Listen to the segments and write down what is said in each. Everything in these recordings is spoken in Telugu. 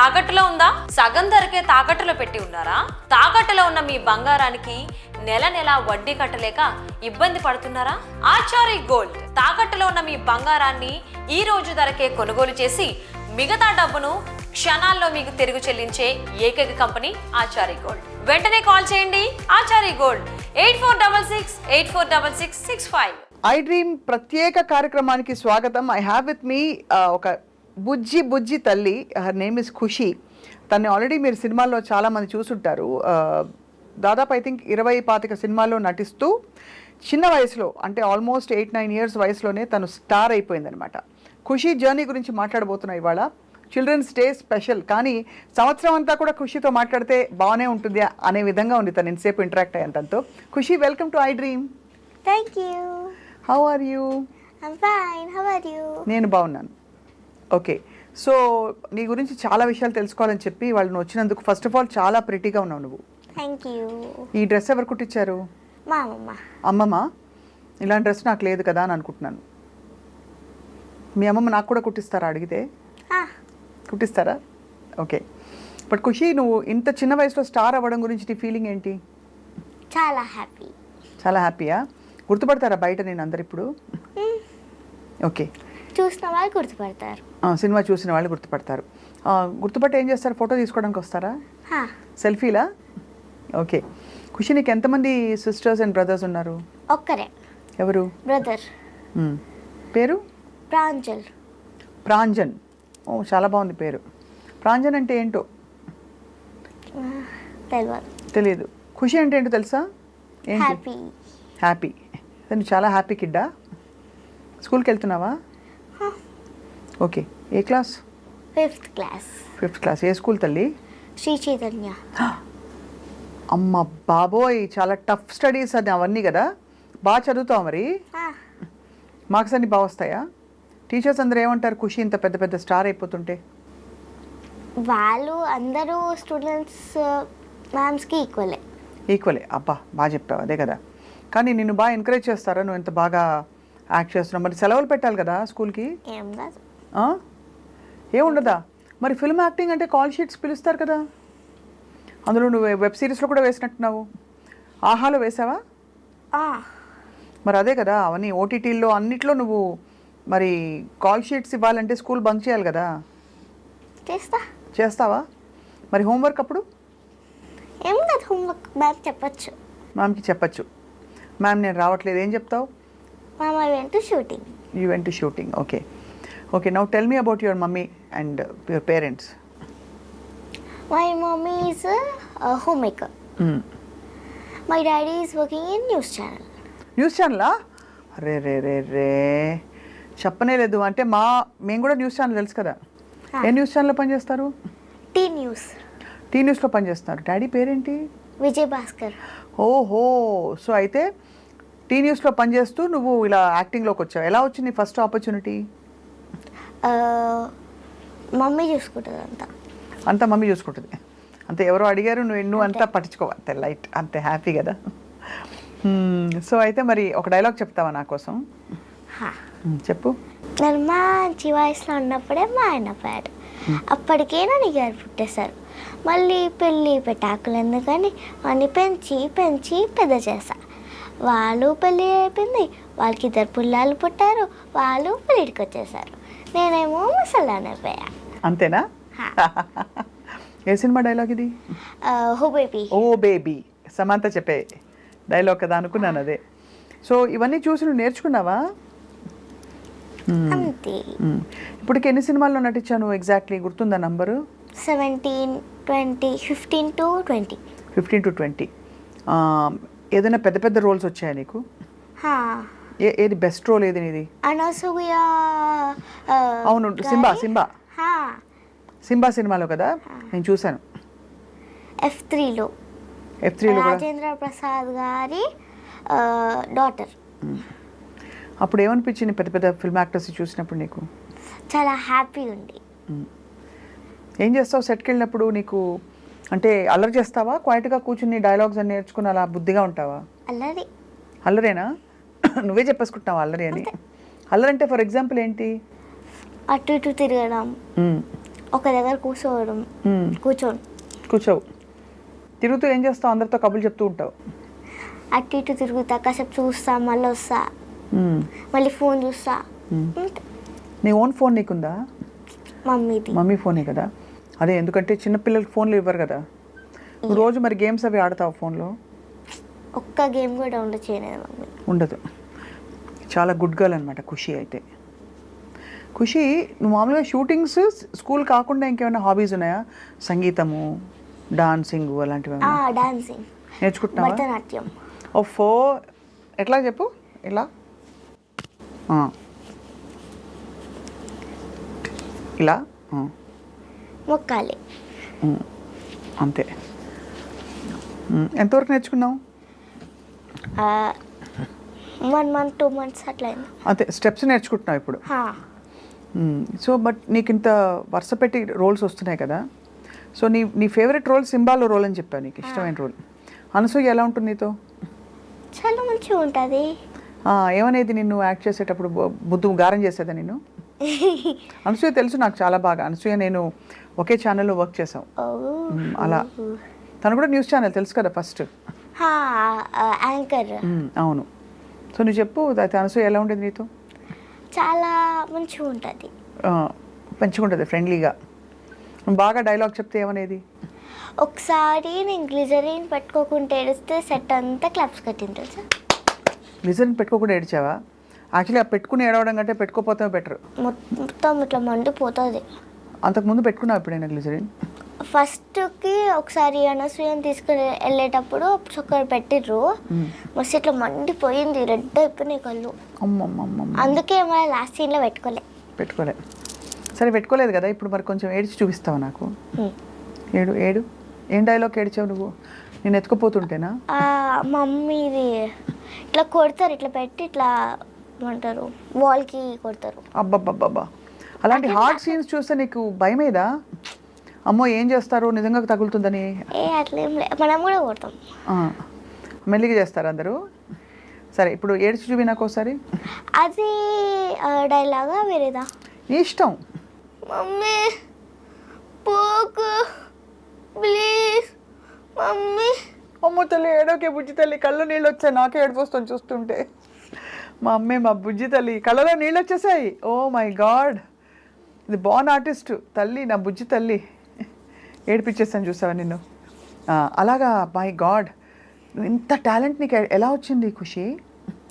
తాకట్టులో ఉందా? సగం ధరకే తాకట్టులో పెట్టి ఉన్నారా? తాకట్టులో ఉన్న మీ బంగారానికి నెల నెల వడ్డీ కట్టలేక ఇబ్బంది పడుతున్నారా? ఆచారి గోల్డ్ తాకట్టులో ఉన్న మీ బంగారాన్ని ఈ రోజు ధరకే కొనుగోలు చేసి మిగతా డబ్బును క్షణాల్లో మీకు తిరిగి చెల్లించే ఏకైక కంపెనీ ఆచారి గోల్డ్. వెంటనే కాల్ చేయండి ఆచారి గోల్డ్ 8466846665. ఐ డ్రీమ్ ప్రత్యేక కార్యక్రమానికి స్వాగతం. ఐ హ్యావ్ విత్ మీ ఒక బుజ్జి తల్లి. హర్ నేమ్ ఇస్ ఖుషి. తన్ని ఆల్రెడీ మీరు సినిమాల్లో చాలామంది చూసుంటారు. దాదాపు ఐ థింక్ 20-25 సినిమాల్లో నటిస్తూ చిన్న వయసులో అంటే ఆల్మోస్ట్ 8-9 ఇయర్స్ వయసులోనే తను స్టార్ అయిపోయిందనమాట. ఖుషి జర్నీ గురించి మాట్లాడబోతున్నాం ఇవాళ. చిల్డ్రన్స్ డే స్పెషల్, కానీ సంవత్సరం అంతా కూడా ఖుషితో మాట్లాడితే బాగానే ఉంటుంది అనే విధంగా ఉంది తను ఎంతసేపు ఇంటరాక్ట్ అయ్యాను తనతో. Khushi, welcome to I Dream. Thank you. How are you? I'm fine. How are you? నేను బాగున్నాను. ఓకే, సో నీ గురించి చాలా విషయాలు తెలుసుకోవాలని చెప్పి వాళ్ళని వచ్చినందుకు ఫస్ట్ ఆఫ్ ఆల్ చాలా ప్రిటీగా ఉన్నావు నువ్వు. Thank you. ఈ డ్రెస్ ఎవరు కుట్టించారు? మా అమ్మమ్మ. అమ్మమ్మ. ఇలాంటి డ్రెస్ నాకు లేదు కదా అని అనుకుంటున్నాను. మీ అమ్మమ్మ నాకు కూడా కుట్టిస్తారా అడిగితే? కుట్టిస్తారా? ఓకే. బట్ ఖుషి, నువ్వు ఇంత చిన్న వయసులో స్టార్ అవ్వడం గురించి నీ ఫీలింగ్ ఏంటి? చాలా హ్యాపీ. చాలా హ్యాపీయా? గుర్తుపడతారా బయట నేను అందరు ఇప్పుడు? ఓకే. చూసిన వాళ్ళు గుర్తుపడతారు. సినిమా చూసిన వాళ్ళు గుర్తుపడతారు. గుర్తుపట్టి ఏం చేస్తారు? ఫోటో తీసుకోవడానికి వస్తారా? సెల్ఫీలా? ఓకే. ఖుషి, నీకు ఎంతమంది సిస్టర్స్ అండ్ బ్రదర్స్ ఉన్నారు? ఒక్కరే. ఎవరు? బ్రదర్. పేరు? ప్రాంజల్. ప్రాంజన్. ఓ, చాలా బాగుంది పేరు. ప్రాంజన్ అంటే ఏంటో తెలియదు. ఖుషి అంటే ఏంటో తెలుసా? ఏంటి? హ్యాపీ. హ్యాపీ. నువ్వు చాలా హ్యాపీ కిడ్డా? స్కూల్కి వెళ్తున్నావా? ఓకే. ఏ class? 5th class. 5th class. ఏ స్కూల్ తల్లి? శ్రీ చైతన్య. అమ్మ బాబోయ్, చాలా టఫ్ స్టడీస్ అని అవన్నీ కదా. బాగా చదువుతావు మరి? మార్క్స్ అన్నీ బాగా వస్తాయా? టీచర్స్ అందరూ ఏమంటారు ఖుషి ఇంత పెద్ద పెద్ద స్టార్ అయిపోతుంటే? వాళ్ళు అందరూ స్టూడెంట్స్ మ్యామ్స్కి ఈక్వలే. అబ్బా, బాగా చెప్పావు. అదే కదా. కానీ నిన్ను బాగా ఎంకరేజ్ చేస్తారా నువ్వు ఇంత బాగా యాక్ట్ చేస్తున్నావు? మరి సెలవులు పెట్టాలి కదా స్కూల్కి? ఏం కాదు. ఏముండదా? మరి ఫిల్మ్ యాక్టింగ్ అంటే కాల్ షీట్స్ పిలుస్తారు కదా. అందులో నువ్వు వెబ్ సిరీస్లో కూడా వేసినట్టున్నావు. ఆహాలో వేసావా? మరి అదే కదా, అవన్నీ ఓటీటీల్లో అన్నిట్లో నువ్వు మరి కాల్ షీట్స్ ఇవ్వాలంటే స్కూల్ బంక్ చేయాలి కదా. చేస్తావా? మరి హోంవర్క్ అప్పుడు? ఏం కాదు, హోంవర్క్ మ్యామ్ చెప్పచ్చు. మ్యామ్కి చెప్పచ్చు. మ్యామ్ నేను రావట్లేదు ఏం చెప్తావు? Ma'am I went to shooting. You went to shooting. Okay. Okay, now tell me about your mummy and your parents. My mommy is a homemaker. My daddy is working in news channel. News ఛానలా? రే రే రే రే చెప్పనే లేదు. అంటే మేము కూడా న్యూస్ ఛానల్ తెలుసు కదా. ఏ న్యూస్ ఛానల్లో పనిచేస్తారు? Tea news. టీ న్యూస్లో పనిచేస్తారు. డాడీ పేరేంటి? విజయ్ భాస్కర్. ఓహో, సో అయితే టీ న్యూస్లో పనిచేస్తూ నువ్వు ఇలా యాక్టింగ్లోకి వచ్చావు. ఎలా వచ్చింది ఫస్ట్ ఆపర్చునిటీ? మమ్మీ చూసుకుంటుంది అంతా మమ్మీ చూసుకుంటుంది. అంతే, ఎవరో అడిగారు నువ్వు అంతా పట్టించుకోవు. అంతే లైట్, అంతే హ్యాపీ కదా. సో అయితే మరి ఒక డైలాగ్ చెప్తావా నా కోసం? చెప్పు. నేను మంచి వయసులో ఉన్నప్పుడే మా ఆయన పోయాడు. అప్పటికే నన్ను గారు పుట్టేశారు. మళ్ళీ పెళ్ళి పెటాకులు ఎందుకని వాడిని పెంచి పెంచి పెద్ద చేశా. వాళ్ళు పెళ్ళి అయిపోయింది, వాళ్ళకి 2 పిల్లలు పుట్టారు, వాళ్ళు పెళ్ళికి వచ్చేసారు. నేనేమో ముసలానైపోయా. అంతేనా? ఏ సినిమా డైలాగ్ ఇది? ఓ బేబీ. ఓ బేబీ సమంత చెప్పే డైలాగ్ కదా అనుకున్నాను. అదే. సో ఇవన్నీ చూసి నువ్వు నేర్చుకున్నావా? అంతే. ఇప్పటికి ఎన్ని సినిమాల్లో నటించాను ఎగ్జాక్ట్లీ గుర్తుందా నంబరు? 17, 20, 15 to 20. 15 to 20. ఏదైనా పెద్ద పెద్ద రోల్స్ వచ్చాయా నీకు? ఏది బెస్ట్ రోల్ ఏది నీది? అనసూయ. అవును, సింబా సినిమాలో కదా నేను చూశాను. F3లో రాజేంద్ర ప్రసాద్ గారి డాటర్. అప్పుడు ఏమనిపించింది పెద్ద పెద్ద ఫిల్మ్ యాక్టర్స్ చూసినప్పుడు నీకు? చాలా హ్యాపీ ఉంది. ఏం చేస్తావు సెట్కి వెళ్ళినప్పుడు? నీకు అంటే అల్లరి చేస్తావా? క్వైట్గా కూర్చుని డైలాగ్స్ అన్ని నేర్చుకుని అలా బుద్ధిగా ఉంటావా? అల్లరేనా? నువ్వే చెప్పేసుకుంటున్నావు అల్లరి అని. అల్లరి అంటే ఫర్ ఎగ్జాంపుల్ ఏంటి? అటు ఇటు తిరగడం, ఒక దగ్గర కూర్చోవు, తిరుగుతూ ఏం చేస్తావు? అందరితో కబుర్లు చెప్తూ ఉంటావు. అటు ఇటు తిరుగుతా, కాసేపు చూస్తా, మళ్ళీ వస్తా, మళ్ళీ ఫోన్ చూస్తా. నీ ఓన్ ఫోన్ నీకుందా? మమ్మీది. మమ్మీ ఫోనే కదా. అదే, ఎందుకంటే చిన్నపిల్లలకి ఫోన్లు ఇవ్వరు కదా. నువ్వు రోజు మరి గేమ్స్ అవి ఆడతావు ఫోన్లో? ఒక్క గేమ్ కూడా డౌన్లోడ్ చేయలేదు మమ్మీ. ఉండదు. చాలా గుడ్ గర్ల్ అనమాట ఖుషి అయితే. ఖుషి, నువ్వు మామూలుగా షూటింగ్స్ స్కూల్ కాకుండా ఇంకేమైనా హాబీస్ ఉన్నాయా? సంగీతము, డాన్సింగ్ అలాంటివి డాన్సింగ్ నేర్చుకుంటున్నావా? భరతనాట్యం. ఓఫో, ఎట్లా చెప్పు? ఇలా ఇలా మొక్కాలి. అంతే. ఎంతవరకు నేర్చుకున్నావు? 1 month 2 months అట్లా అయింది. అంతే, స్టెప్స్ నేర్చుకుంటున్నావు ఇప్పుడు. సో బట్ నీకు ఇంత వరుస పెట్టి రోల్స్ వస్తున్నాయి కదా. సో నీ ఫేవరెట్ రోల్ సింబాలో రోల్ అని చెప్పాను, నీకు ఇష్టమైన రోల్. అనసూయ ఎలా ఉంటుంది నీతో? చాలా మంచిగా ఉంటుంది. ఏమనేది నిన్ను యాక్ట్ చేసేటప్పుడు? బుద్ధు గారం చేసేదా నిన్ను? అనసూయ తెలుసు నాకు చాలా బాగా. అనసూయ నేను ఒకే ఛానల్లో వర్క్ చేసాం. అలా తను కూడా న్యూస్ ఛానల్ తెలుసు కదా ఫస్ట్ యాంకర్. అవును. సో నువ్వు చెప్పు, అయితే అనసూయ ఎలా ఉండేది నీతో? చాలా మంచిగా ఉంటుంది. మంచిగా ఉంటుంది, ఫ్రెండ్లీగా. బాగా డైలాగ్ చెప్తే ఏమనేది? ఒకసారి నేను గ్లిజరిన్ పెట్టుకోకుండా ఏడిస్తే సెట్ అంతా క్లాప్స్ కట్టింది తెలుసా. గ్లిజరిన్ పెట్టుకోకుండా ఏడిచావా? యాక్చువల్లీ ఆ పెట్టుకుని ఏడవడం కంటే పెట్టుకోపోతే బెటర్. మొత్తం ఇట్లా మండిపోతుంది. అంతకుముందు పెట్టుకున్నావు ఎప్పుడైనా గ్లిజరిన్? ఫస్ట్కి ఒకసారి అనసూయని తీసుకుని వెళ్ళేటప్పుడు చొక్కరు పెట్టిర్రు, మస్తు ఇట్లా మండిపోయింది, రెడ్ అయిపోయినాయి కళ్ళు. అందుకే మళ్ళీ లాస్ట్ సీన్లో పెట్టుకోలే. సరే పెట్టుకోలేదు కదా, ఇప్పుడు మరి కొంచెం ఏడిచి చూపిస్తావు నాకు. ఏడు ఏం డైలాగ్ ఏడిచావు నువ్వు? నేను ఎత్తుకుపోతుంటేనా? మమ్మీది ఇట్లా కొడతారు, ఇట్లా పెట్టి ఇట్లా ఏమంటారు వాల్కి కొడతారు. అబ్బబ్బబ్బబ్బా, అలాంటి హార్డ్ సీన్స్ చూస్తే నీకు భయమేదా? అమ్మో ఏం చేస్తారు, నిజంగా తగులుతుందని? అట్లేం లేదు, మనం కూడా కొడతాం. మెల్లిగా చేస్తారు అందరూ. సరే ఇప్పుడు ఏడ్చి చూపి నాకు ఒకసారి. అది డైలాగా వేరేదా? నీ ఇష్టం. మమ్మీ పోకు ప్లీజ్ మమ్మీ. అమ్మో తల్లి, ఏడోకే బుజ్జి తల్లి, కళ్ళు నీళ్ళు వచ్చాయి, నాకే ఏడిపోస్తాను చూస్తుంటే. మా అమ్మే, మా బుజ్జి తల్లి కళ్ళలో నీళ్ళు వచ్చేసాయి. ఓ మై గాడ్, ఇది బాన్ ఆర్టిస్ట్ తల్లి, నా బుజ్జి తల్లి. ఏడిపించేస్తాను చూసావా నిన్ను. అలాగా, మై గాడ్, ఇంత టాలెంట్ నీకు ఎలా వచ్చింది ఖుషి?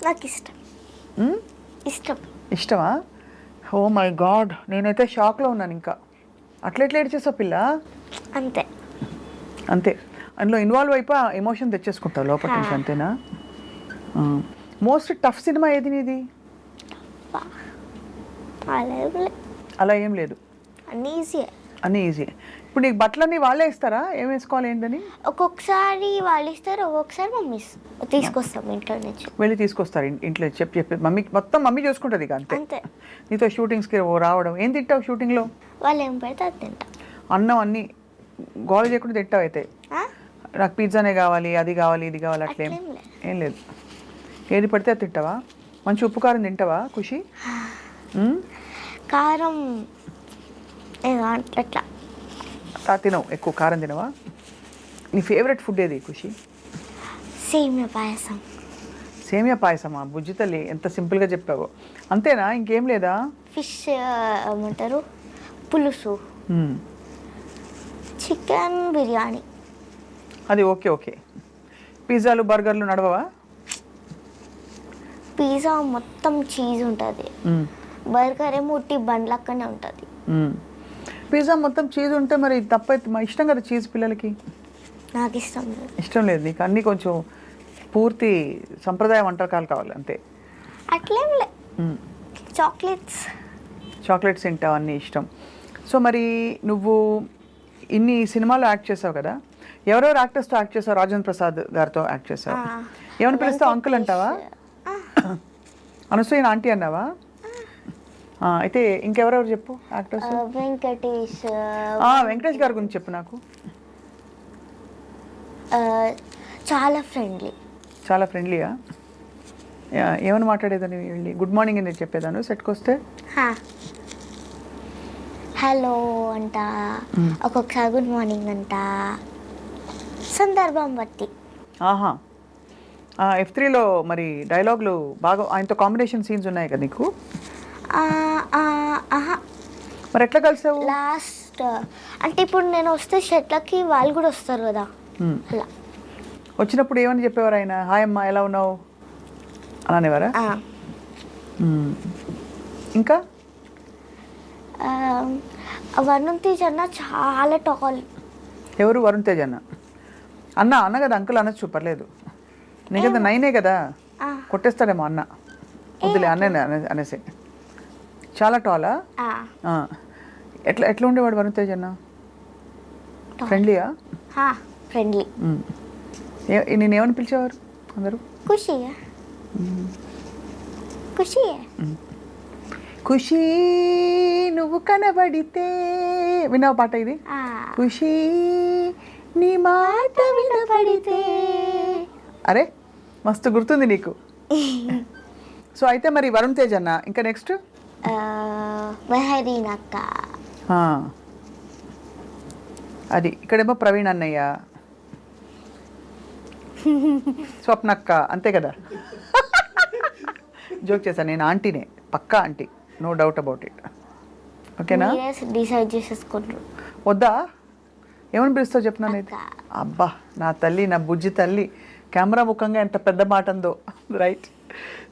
నాకు ఇష్టమా? ఓ మై గాడ్, నేనైతే షాక్లో ఉన్నాను. ఇంకా అట్లా ఏడ్చేసావు పిల్ల? అంతే. అందులో ఇన్వాల్వ్ అయిపోయి ఎమోషన్ తెచ్చేసుకుంటావు లోపల నుంచి, అంతేనా? మోస్ట్ టఫ్ సినిమా ఏది నీది? అలా ఏం లేదు, అన్నీ ఈజీ. ఇప్పుడు నీకు బట్టలన్నీ వాళ్ళే ఇస్తారా, ఏం వేసుకోవాలి ఏంటని? ఒక్కొక్కసారి వాళ్ళు ఇస్తారు, ఒక్కొక్కసారి మమ్మీ తీసుకొస్తాం ఇంట్లో నుంచి. వెళ్ళి తీసుకొస్తారు ఇంట్లో చెప్పి మమ్మీ, మొత్తం మమ్మీ చూసుకుంటుంది ఇక. అంతే. నీతో షూటింగ్స్కి రావడం. ఏం తింటావు షూటింగ్లో? వాళ్ళు ఏం పెడితే అది తింటా. అన్నం అన్నీ గోల చేయకుండా తింటావు అయితే? నాకు పిజ్జానే కావాలి, అది కావాలి, ఇది కావాలి, అట్లేం ఏం లేదు, ఏది పడితే అది తింటావా? మంచి ఉప్పు కారం తింటావా ఖుషి? కారం అట్లా తినవు, ఎక్కువ కారం తినవా? నీ ఫేవరెట్ ఫుడ్ ఏది ఖుషి? సేమియా పాయసమా? బుజ్జి తల్లి, ఎంత సింపుల్గా చెప్పావో. అంతేనా, ఇంకేం లేదా? ఫిష్ ఏమంటారు, పులుసు, చికెన్ బిర్యానీ. అది ఓకే. పిజ్జాలు బర్గర్లు నడవవా? పిజ్జా మొత్తం చీజ్ ఉంటుంది, బర్గర్ ఏమో ఉట్టి బండ్లక్కనే ఉంటుంది. పిజ్జా మొత్తం చీజ్ ఉంటే మరి తప్పైతే, మా ఇష్టం కదా చీజ్ పిల్లలకి. నాకు ఇష్టం లేదు నీకు? అన్నీ కొంచెం పూర్తి సంప్రదాయ వంటకాలు కావాలి అంతే? అట్లేం లే, చాక్లెట్స్ తింటావు, అన్నీ ఇష్టం. సో మరి నువ్వు ఇన్ని సినిమాలో యాక్ట్ చేసావు కదా, ఎవరెవరు యాక్టర్స్తో యాక్ట్ చేసావు? రాజేంద్ర ప్రసాద్ గారితో యాక్ట్ చేసావు. ఏమని పిలుస్తావు? అంకుల్ అంటావా? అనసూయ ఆంటీ అన్నావా? అయితే ఇంకెవరెవరు చెప్పు యాక్టర్స్? వెంకటేష్ గారి గురించి చెప్పు నాకు. చాలా ఫ్రెండ్లీయా? ఏమని మాట్లాడేదని వెళ్ళి గుడ్ మార్నింగ్ అని చెప్పేదాను సెట్కి వస్తే? హలో అంట, ఒక్కొక్కసారి గుడ్ మార్నింగ్ అంట, సందర్భం బట్టి. ఆహా. F3లో మరి డైలాగులు బాగా ఆయనతో కాంబినేషన్ సీన్స్ ఉన్నాయి కదా నీకు? మరి ఎట్లా కలిసావు? లాస్ట్ అంటే ఇప్పుడు నేను వస్తే షెట్లకి వాళ్ళు కూడా వస్తారు కదా, అలా వచ్చినప్పుడు ఏమని చెప్పేవారు ఆయన? హాయ్ అమ్మా ఎలా ఉన్నావు అలానేవారా? ఇంకా వరుణ్ తేజ్ అన్న చాలా టాల్. ఎవరు? వరుణ్ తేజ్ అన్న. అన్న కదా, అంకుల్ అనొచ్చు పర్లేదు. నీకంత నైనే కదా, కొట్టేస్తాడేమో అన్న. వద్దులే అన్న అనేసి. చాలా టాలా? ఎట్లా ఉండేవాడు వరుణ్ తేజ్ అన్న? ఫ్రెండ్లీయా? ఫ్రెండ్లీ. నేనేమని పిలిచేవారు అందరూ? ఖుషి ఖుషి ఖుషి నువ్వు కనబడితే. విన్నావు పాట ఇది? ఖుషి నీ మాట వినబడితే. అరే మస్తు గుర్తుంది నీకు. సో అయితే మరి వరుణ్ తేజ్ అన్న, ఇంకా నెక్స్ట్ మెహరీన్ అక్క. అది ఇక్కడేమో ప్రవీణ్ అన్నయ్య, స్వప్నక్క, అంతే కదా? జోక్ చేశాను, నేను ఆంటీనే, పక్కా aunty, no doubt about it. ఓకేనా? డిసైడ్ చేసేసుకుంటారు. వద్దా? ఏమని పిలుస్తావు చెప్తున్నాను అయితే? అబ్బా నా తల్లి, నా బుజ్జి తల్లి, కెమెరా ముఖంగా ఎంత పెద్ద మాట ఉందో. రైట్.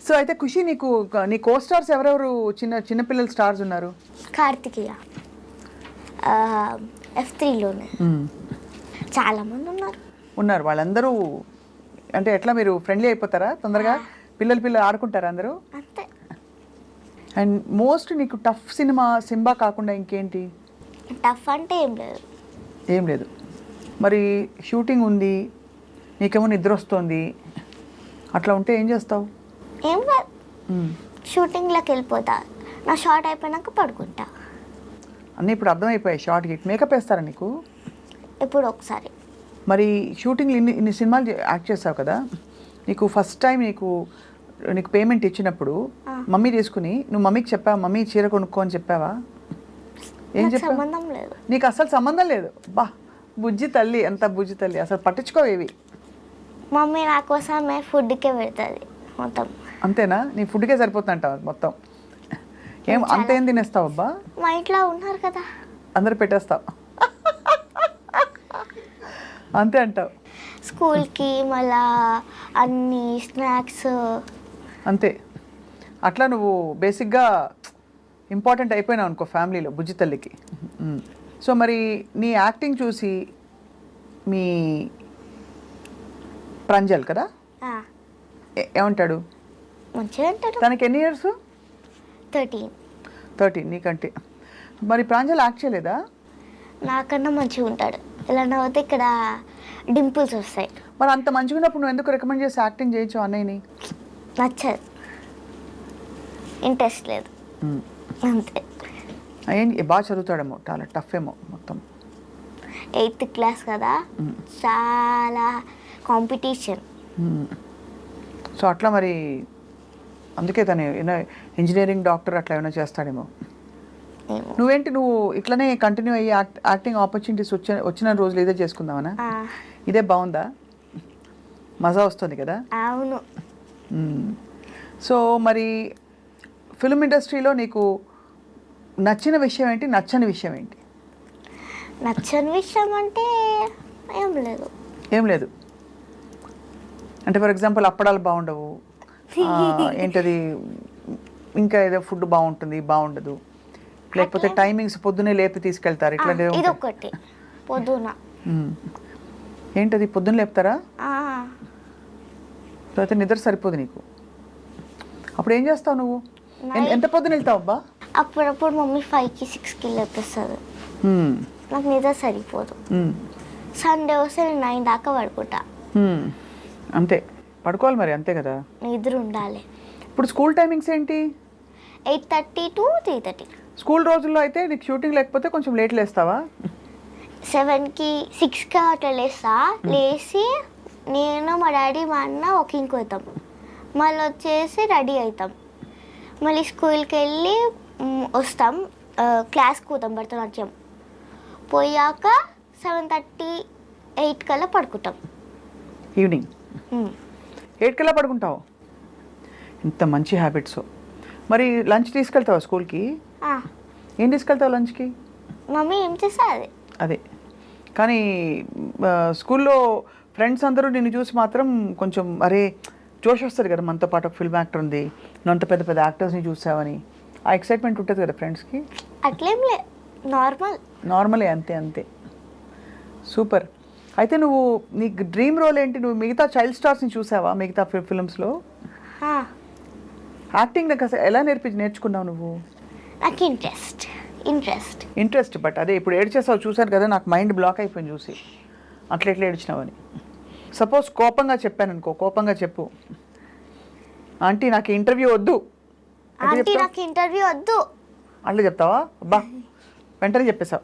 సో అయితే ఖుషి, నీ కో స్టార్స్ ఎవరెవరు? చిన్నపిల్లల స్టార్స్ ఉన్నారు? కార్తికేయ F3లోనే చాలా మంది ఉన్నారు. వాళ్ళందరూ అంటే ఎట్లా మీరు ఫ్రెండ్లీ అయిపోతారా తొందరగా? పిల్లలు ఆడుకుంటారా అందరూ? అంతే. అండ్ మోస్ట్ నీకు టఫ్ సినిమా సింబా కాకుండా ఇంకేంటి? టఫ్ అంటే ఏం లేదు. మరి షూటింగ్ ఉంది, నీకేమో నిద్ర వస్తుంది, అట్లా ఉంటే ఏం చేస్తావు? ఏం కాదు, షూటింగ్లోకి వెళ్ళిపోతా, నా షార్ట్ అయిపోయినాక పడుకుంటా. అన్నీ ఇప్పుడు అర్థమైపోయాయి. షార్ట్కి మేకప్ వేస్తారా నీకు? ఇప్పుడు ఒకసారి. మరి షూటింగ్లు ఇన్ని సినిమాలు యాక్ట్ చేస్తావు కదా, నీకు ఫస్ట్ టైం నీకు పేమెంట్ ఇచ్చినప్పుడు మమ్మీ తీసుకుని నువ్వు మమ్మీకి చెప్పావా? మమ్మీ చీర కొనుక్కో అని చెప్పావా? ఏం చెప్పావు? సంబంధం లేదు. నీకు అసలు సంబంధం లేదు? బా బుజ్జి తల్లి, ఎంత బుజ్జి తల్లి, అసలు పట్టించుకోవేవి. మమ్మీ నా కోసమే ఫుడ్కే పెడుతుంది మొత్తం. అంతేనా? నీ ఫుడ్కే సరిపోతుందంటావు మొత్తం? అంతేం తినేస్తావు అబ్బా? మా ఇంట్లో ఉన్నారు కదా, అందరు పెట్టేస్తావు, అంతే అంటావు? స్కూల్కి మళ్ళా అన్ని స్నాక్స్ అంతే. అట్లా నువ్వు బేసిక్గా ఇంపార్టెంట్ అయిపోయినావు అనుకో ఫ్యామిలీలో, బుజ్జి తల్లికి. సో మరి నీ యాక్టింగ్ చూసి మీ ప్రంజల్ కదా ఏమంటాడు? మంచిగా అంటాడు. తనకి ఎన్ని ఇయర్స్? 13. నీకంటే. మరి ప్రాంజల్ యాక్ట్ చేయలేదా? నాకన్నా మంచిగా ఉంటాడు. ఇలా నవ్వుతే ఇక్కడ డింపుల్స్ వస్తాయి. మరి అంత మంచిగా ఉన్నప్పుడు నువ్వు ఎందుకు రికమెండ్ చేసి యాక్టింగ్ చేయించావు అన్నయ్యని? నచ్చదు, ఇంట్రెస్ట్ లేదు, అంతే. బాగా చదువుతాడేమో, చాలా టఫ్ ఏమో మొత్తం. 8th క్లాస్ కదా, చాలా కాంపిటీషన్. సో అట్లా మరి అందుకే తను ఇంజనీరింగ్ డాక్టర్ అట్లా ఏమైనా చేస్తాడేమో. నువ్వేంటి, నువ్వు ఇట్లనే కంటిన్యూ అయ్యి యాక్టింగ్ ఆపర్చునిటీస్ వచ్చిన రోజులు ఇదే చేసుకుందామనా? ఇదే బాగుందా? మజా వస్తుంది కదా? అవును. సో మరి ఫిల్మ్ ఇండస్ట్రీలో నీకు నచ్చిన విషయం ఏంటి, నచ్చని విషయం ఏంటి? నచ్చని విషయం అంటే ఏం లేదు. అంటే ఫర్ ఎగ్జాంపుల్ అప్పడాలు బాగుండవు, ఏంటది ఇంకా ఏదో ఫుడ్ బాగుండదు, లేకపోతే టైమింగ్స్ పొద్దునే లేపి తీసుకెళ్తారు, ఇట్లా ఇదొకటి. పొద్దున ఏంటది పొద్దున్న లేపుతారా? అయితే నిద్ర సరిపోదు నీకు. అప్పుడు ఏం చేస్తావు నువ్వు? ఎంత పొద్దున వెళ్తావు అబ్బా? అప్పుడప్పుడు మమ్మీ 5కి 6కి లేపిస్తుంది, నాకు నిద్ర సరిపోదు. సండే వస్తే నేను 9 దాకా పడుకుంటా. అంతే, పడుకోవాలి మరి, అంతే కదా, నిద్ర ఉండాలి. ఇప్పుడు స్కూల్ టైమింగ్స్ ఏంటి? 8:30 to 3:30. స్కూల్ రోజుల్లో అయితే నీకు షూటింగ్ లేకపోతే కొంచెం లేట్ లేస్తావా? 7కి 6కి అట్లా లేచి నేను మా డాడీ మా అన్న వాకింగ్కి పోతాం, మళ్ళీ వచ్చేసి రెడీ అవుతాం, మళ్ళీ స్కూల్కి వెళ్ళి వస్తాం. క్లాస్కి పోతాం భరతనాట్యం. పోయాక 7:30, 8 కల్లా పడుకుంటాం. ఈవినింగ్ 8 కల్లా పడుకుంటావు. ఇంత మంచి హ్యాబిట్స్. మరి లంచ్ తీసుకెళ్తావా స్కూల్కి? ఏం తీసుకెళ్తావు లంచ్కి? మమ్మీ ఏం చేస్తా అదే. కానీ స్కూల్లో ఫ్రెండ్స్ అందరూ నిన్ను చూసి మాత్రం కొంచెం అరే జోష్ వస్తుంది కదా, మనతో పాటు ఒక ఫిల్మ్ యాక్టర్ ఉంది, నువ్వు అంత పెద్ద పెద్ద యాక్టర్స్ని చూసావని ఆ ఎక్సైట్మెంట్ ఉంటుంది కదా ఫ్రెండ్స్కి? అట్లేం లే, నార్మలే, అంతే అంతే. సూపర్. అయితే నువ్వు నీ డ్రీమ్ రోల్ ఏంటి? నువ్వు మిగతా చైల్డ్ స్టార్స్ని చూసావా మిగతా ఫిల్మ్స్లో? యాక్టింగ్ నాకు అసలు ఎలా నేర్చుకున్నావు నువ్వు? నాకు ఇంట్రెస్ట్. బట్ అదే ఇప్పుడు ఏడ్చేసావు చూసాను కదా, నాకు మైండ్ బ్లాక్ అయిపోయింది చూసి. అట్లా ఎట్లా ఏడ్చినావని. సపోజ్ కోపంగా చెప్పాను అనుకో, కోపంగా చెప్పు, ఆంటీ నాకు ఇంటర్వ్యూ వద్దు అట్లా చెప్తావా? అబ్బా వెంటనే చెప్పేశావు.